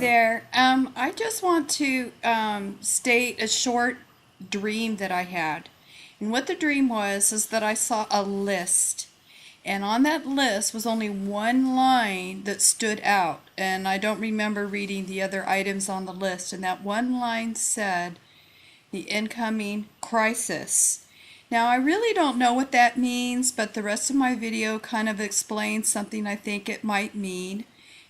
there. I just want to state a short dream that I had. And what the dream was is that I saw a list. And on that list was only one line that stood out. And I don't remember reading the other items on the list. And that one line said, the incoming crisis. Now, I really don't know what that means, but the rest of my video kind of explains something I think it might mean.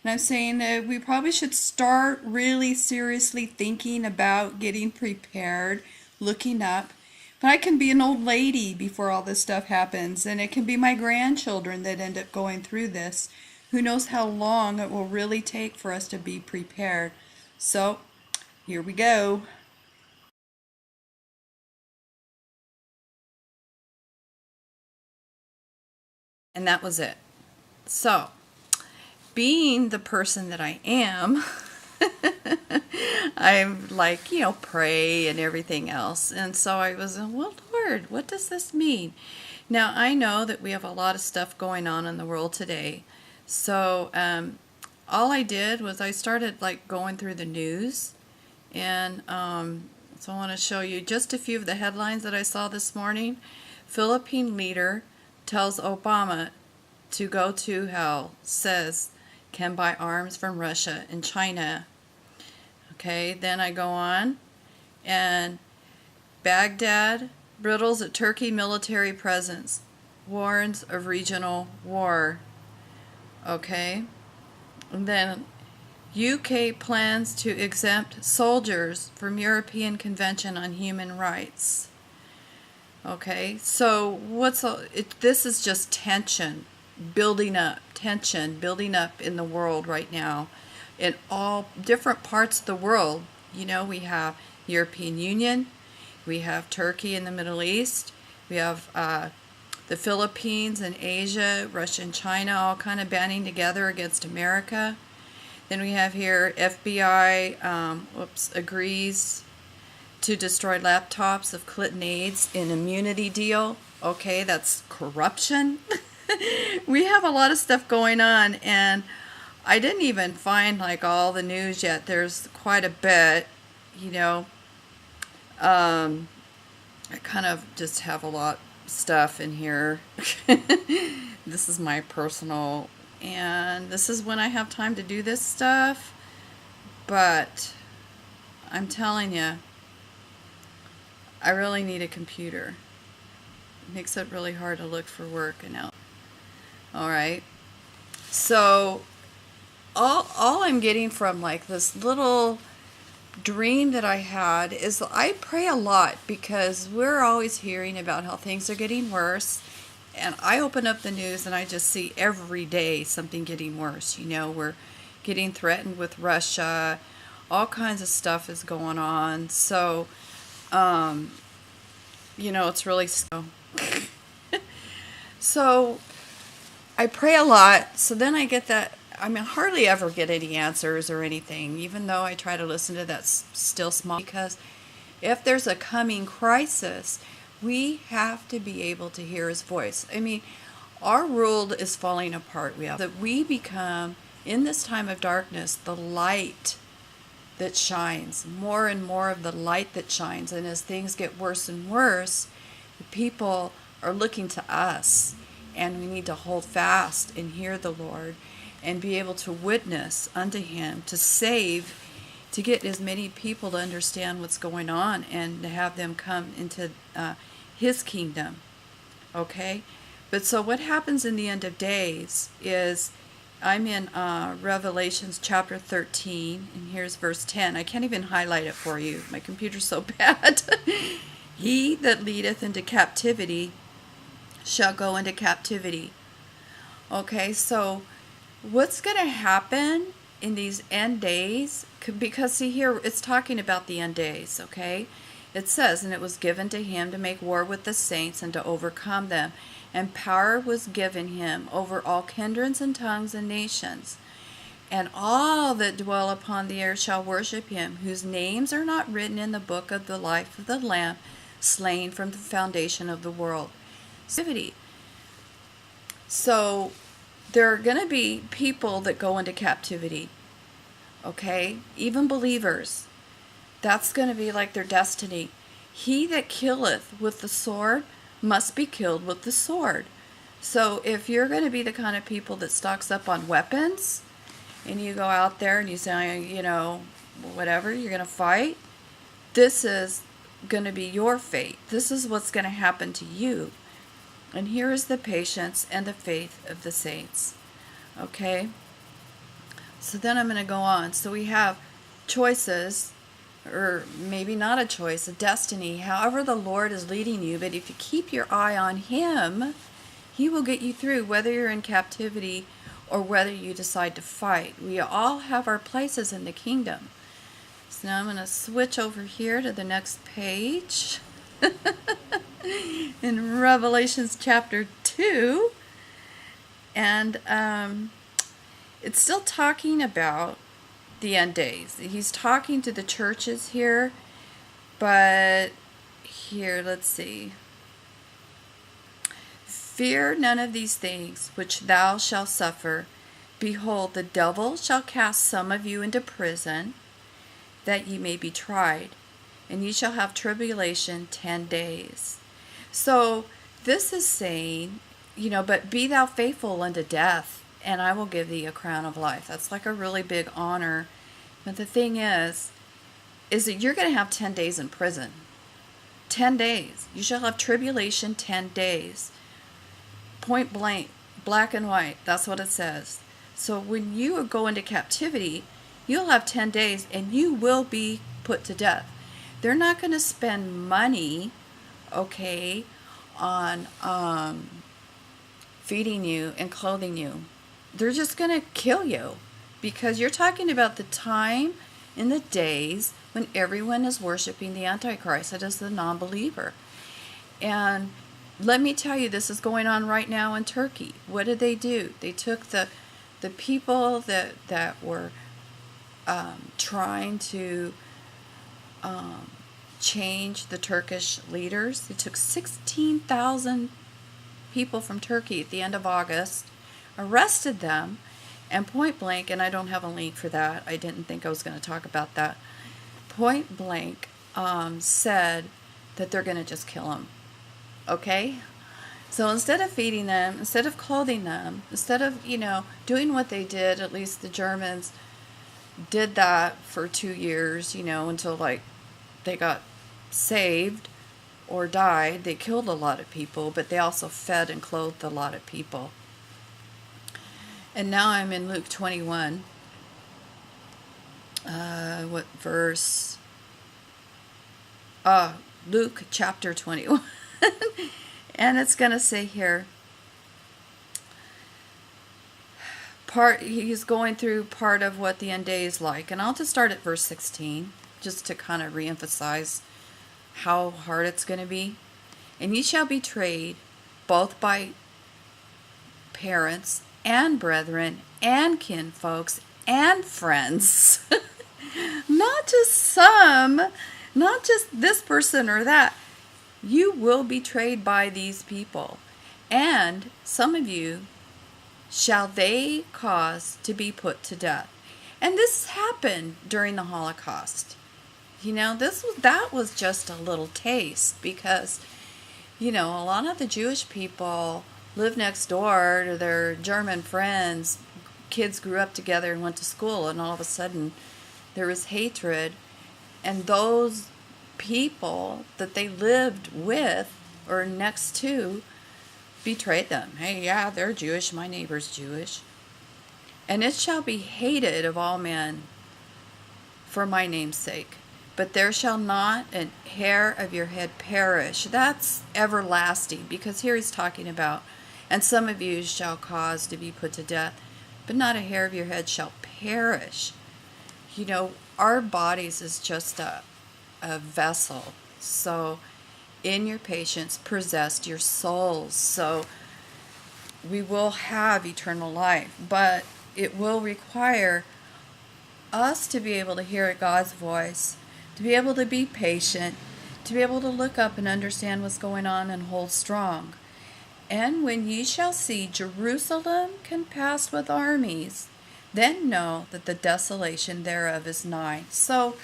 And I'm saying that we probably should start really seriously thinking about getting prepared, looking up. But I can be an old lady before all this stuff happens, and it can be my grandchildren that end up going through this. Who knows how long it will really take for us to be prepared. So, here we go. And that was it. So, being the person that I am, I'm like, pray and everything else. And so I was, well, Lord, what does this mean? Now, I know that we have a lot of stuff going on in the world today. So, all I did was I started like going through the news. And so I want to show you just a few of the headlines that I saw this morning. Philippine leader tells Obama to go to hell, says can buy arms from Russia and China. Okay, then I go on, and Baghdad brittles at Turkey military presence, warns of regional war. Okay, and then UK plans to exempt soldiers from European Convention on Human Rights. Okay, so this is just tension building up in the world right now, in all different parts of the world. We have European Union, we have Turkey in the Middle East, we have the Philippines and Asia, Russia and China all kind of banding together against America. Then we have here FBI agrees to destroy laptops of Clinton aides in immunity deal. Okay, that's corruption. We have a lot of stuff going on, and I didn't even find like all the news yet. There's quite a bit, I kind of just have a lot of stuff in here. This is my personal, and this is when I have time to do this stuff. But I'm telling you, I really need a computer. It makes it really hard to look for work and out. All right. So all I'm getting from like this little dream that I had is I pray a lot, because we're always hearing about how things are getting worse. And I open up the news and I just see every day something getting worse. We're getting threatened with Russia. All kinds of stuff is going on. So, it's really slow. So I pray a lot. So then I get that. I hardly ever get any answers or anything, even though I try to listen to that still small. Because if there's a coming crisis, we have to be able to hear his voice. Our world is falling apart. We become, in this time of darkness, the light that shines, more and more of the light that shines. And as things get worse and worse, the people are looking to us, and we need to hold fast and hear the Lord and be able to witness unto him, to save, to get as many people to understand what's going on and to have them come into his kingdom. Okay? But so what happens in the end of days is, I'm in Revelations chapter 13, and here's verse 10. I can't even highlight it for you. My computer's so bad. He that leadeth into captivity shall go into captivity. Okay, so what's going to happen in these end days? Because see here, it's talking about the end days, okay? It says, and it was given to him to make war with the saints and to overcome them. And power was given him over all kindreds and tongues and nations. And all that dwell upon the earth shall worship him, whose names are not written in the book of the life of the Lamb, slain from the foundation of the world. So there are going to be people that go into captivity. Okay? Even believers. That's going to be like their destiny. He that killeth with the sword must be killed with the sword. So if you're going to be the kind of people that stocks up on weapons, and you go out there and you say, whatever, you're going to fight, this is going to be your fate. This is what's going to happen to you. And here is the patience and the faith of the saints. Okay? So then I'm going to go on. So we have choices, or maybe not a choice, a destiny, however the Lord is leading you. But if you keep your eye on Him, He will get you through, whether you're in captivity or whether you decide to fight. We all have our places in the kingdom. So now I'm going to switch over here to the next page. In Revelations chapter 2. And it's still talking about the end days. He's talking to the churches here. But here, let's see. Fear none of these things which thou shalt suffer. Behold, the devil shall cast some of you into prison, that ye may be tried, and ye shall have tribulation 10 days. So this is saying, but be thou faithful unto death, and I will give thee a crown of life. That's like a really big honor. But the thing is that you're going to have 10 days in prison. 10 days. You shall have tribulation 10 days. Point blank, black and white. That's what it says. So when you go into captivity, you'll have 10 days and you will be put to death. They're not going to spend money, okay, on feeding you and clothing you. They're just going to kill you, because you're talking about the time in the days when everyone is worshiping the Antichrist. That is the non-believer. And let me tell you, this is going on right now in Turkey. What did they do? They took the people that were trying to change the Turkish leaders. They took 16,000 people from Turkey at the end of August, arrested them, and point blank, and I don't have a link for that. I didn't think I was going to talk about that. Point blank said that they're going to just kill them. Okay? So instead of feeding them, instead of clothing them, instead of, doing what they did, at least the Germans did that for 2 years, until they got saved or died. They killed a lot of people, but they also fed and clothed a lot of people. And now I'm in Luke 21. What verse? Luke chapter 21. And it's going to say here, he's going through part of what the end day is like. And I'll just start at verse 16, just to kind of reemphasize how hard it's going to be. And ye shall be betrayed both by parents and brethren and kinfolks and friends. Not just this person or that. You will be betrayed by these people, and some of you shall they cause to be put to death. And this happened during the Holocaust. That was just a little taste, because a lot of the Jewish people lived next door to their German friends. Kids grew up together and went to school, and all of a sudden there was hatred, and those people that they lived with or next to betrayed them. Hey, yeah, they're Jewish. My neighbor's Jewish. And it shall be hated of all men for my name's sake. But there shall not an hair of your head perish. That's everlasting, because here he's talking about, and some of you shall cause to be put to death, but not a hair of your head shall perish. Our bodies is just a vessel. So in your patience possessed your souls. So we will have eternal life, but it will require us to be able to hear God's voice, to be able to be patient, to be able to look up and understand what's going on and hold strong. And when ye shall see Jerusalem compassed with armies, then know that the desolation thereof is nigh. So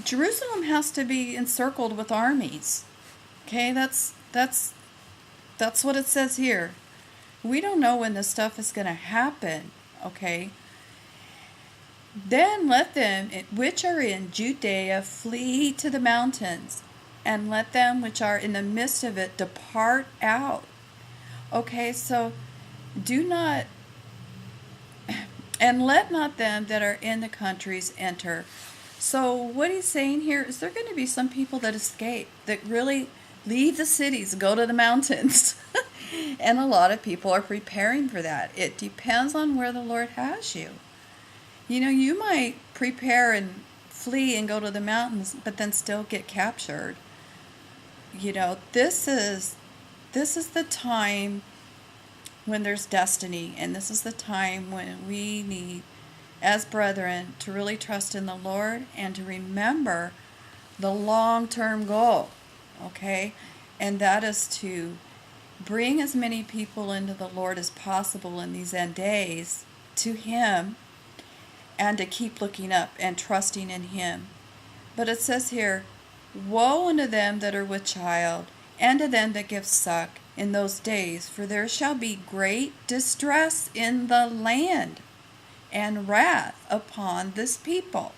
Jerusalem has to be encircled with armies. Okay, that's what it says here. We don't know when this stuff is going to happen. Okay. Then let them which are in Judea flee to the mountains, and let them which are in the midst of it depart out. Okay, so do not, and let not them that are in the countries enter. So what he's saying here is there are going to be some people that escape, that really leave the cities, go to the mountains. And a lot of people are preparing for that. It depends on where the Lord has you. You know, you might prepare and flee and go to the mountains, but then still get captured. You know, this is the time when there's destiny, and this is the time when we need, as brethren, to really trust in the Lord and to remember the long-term goal, okay? And that is to bring as many people into the Lord as possible in these end days to Him, and to keep looking up and trusting in Him. But it says here, woe unto them that are with child, and to them that give suck in those days, for there shall be great distress in the land, and wrath upon this people.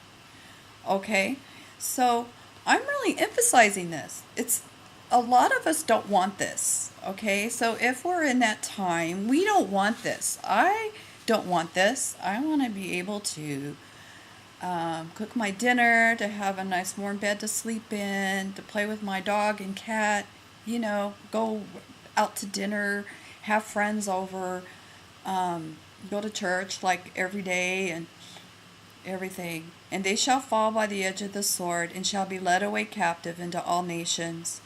Okay, so I'm really emphasizing this. It's a lot of us don't want this. Okay, so if we're in that time, we don't want this. I don't want this. I want to be able to cook my dinner, to have a nice warm bed to sleep in, to play with my dog and cat, you know, go out to dinner, have friends over, go to church like every day and everything. And they shall fall by the edge of the sword, and shall be led away captive into all nations.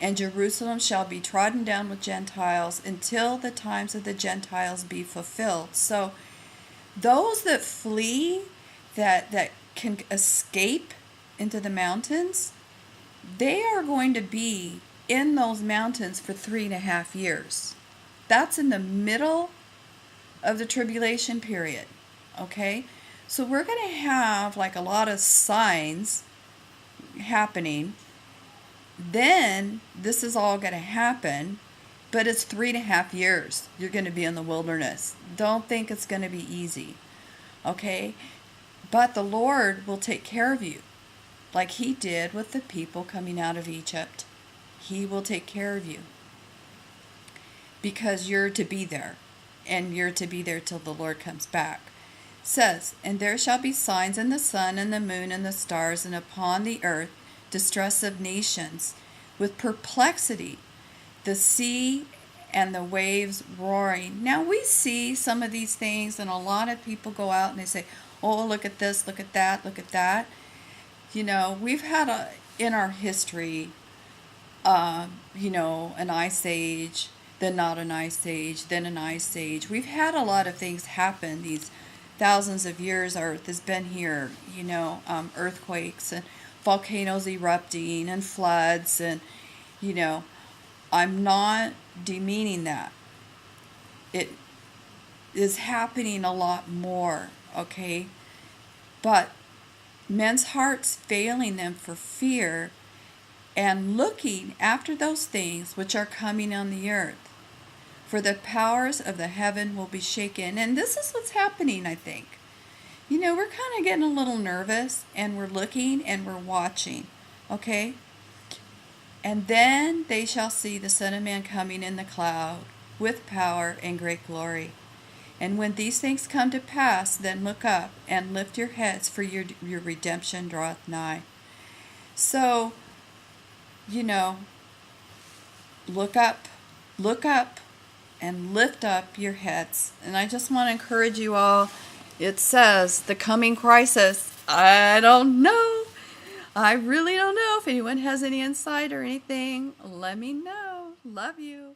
And Jerusalem shall be trodden down with Gentiles until the times of the Gentiles be fulfilled. So those that flee, that can escape into the mountains, they are going to be in those mountains for 3.5 years. That's in the middle of the tribulation period. Okay? So we're going to have like a lot of signs happening. Then this is all going to happen, but it's 3.5 years you're going to be in the wilderness. Don't think it's going to be easy, okay? But the Lord will take care of you, like He did with the people coming out of Egypt. He will take care of you, because you're to be there, and you're to be there till the Lord comes back. It says, and there shall be signs in the sun and the moon and the stars, and upon the earth distress of nations, with perplexity, the sea and the waves roaring. Now we see some of these things, and a lot of people go out and they say, oh, look at this, look at that, look at that. You know, we've had in our history, you know, an ice age, then not an ice age, then an ice age. We've had a lot of things happen. These thousands of years Earth has been here, you know, earthquakes and volcanoes erupting and floods, and you know, I'm not demeaning that. It is happening a lot more, okay? But men's hearts failing them for fear and looking after those things which are coming on the earth, for the powers of the heaven will be shaken. And this is what's happening, I think. You know, we're kind of getting a little nervous, and we're looking and we're watching, okay? And then they shall see the Son of Man coming in the cloud with power and great glory. And when these things come to pass, then look up and lift your heads, for your redemption draweth nigh. So, you know, look up, and lift up your heads. And I just want to encourage you all. It says the coming crisis. I don't know. I really don't know. If anyone has any insight or anything, let me know. Love you.